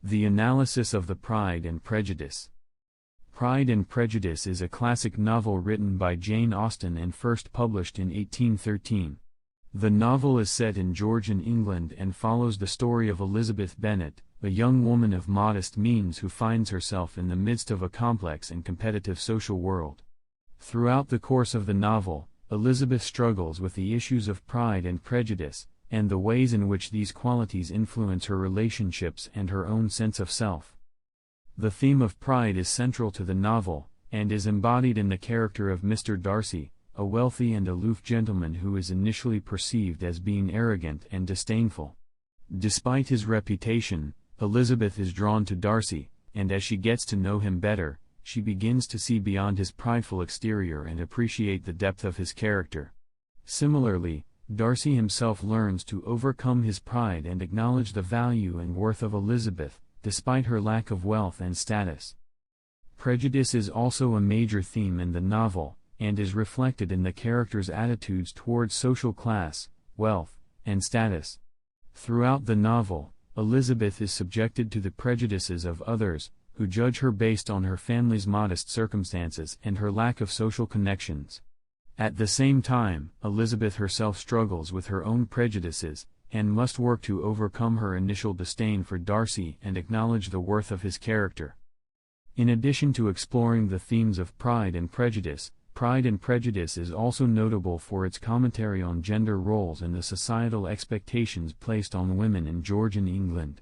The analysis of the Pride and Prejudice. Pride and Prejudice is a classic novel written by Jane Austen and first published in 1813. The novel is set in Georgian England and follows the story of Elizabeth Bennet, a young woman of modest means who finds herself in the midst of a complex and competitive social world. Throughout the course of the novel, Elizabeth struggles with the issues of pride and prejudice, and the ways in which these qualities influence her relationships and her own sense of self. The theme of pride is central to the novel, and is embodied in the character of Mr. Darcy, a wealthy and aloof gentleman who is initially perceived as being arrogant and disdainful. Despite his reputation, Elizabeth is drawn to Darcy, and as she gets to know him better, she begins to see beyond his prideful exterior and appreciate the depth of his character. Similarly, Darcy himself learns to overcome his pride and acknowledge the value and worth of Elizabeth, despite her lack of wealth and status. Prejudice is also a major theme in the novel, and is reflected in the characters' attitudes towards social class, wealth, and status. Throughout the novel, Elizabeth is subjected to the prejudices of others, who judge her based on her family's modest circumstances and her lack of social connections. At the same time, Elizabeth herself struggles with her own prejudices, and must work to overcome her initial disdain for Darcy and acknowledge the worth of his character. In addition to exploring the themes of Pride and Prejudice is also notable for its commentary on gender roles and the societal expectations placed on women in Georgian England.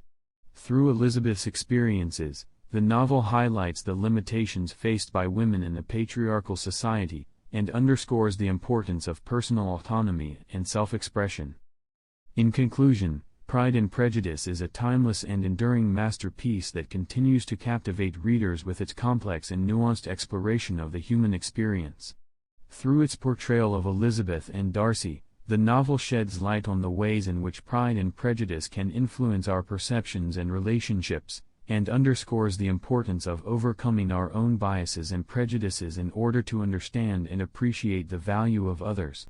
Through Elizabeth's experiences, the novel highlights the limitations faced by women in a patriarchal society, and underscores the importance of personal autonomy and self-expression. In conclusion, Pride and Prejudice is a timeless and enduring masterpiece that continues to captivate readers with its complex and nuanced exploration of the human experience. Through its portrayal of Elizabeth and Darcy, the novel sheds light on the ways in which pride and prejudice can influence our perceptions and relationships, and underscores the importance of overcoming our own biases and prejudices in order to understand and appreciate the value of others.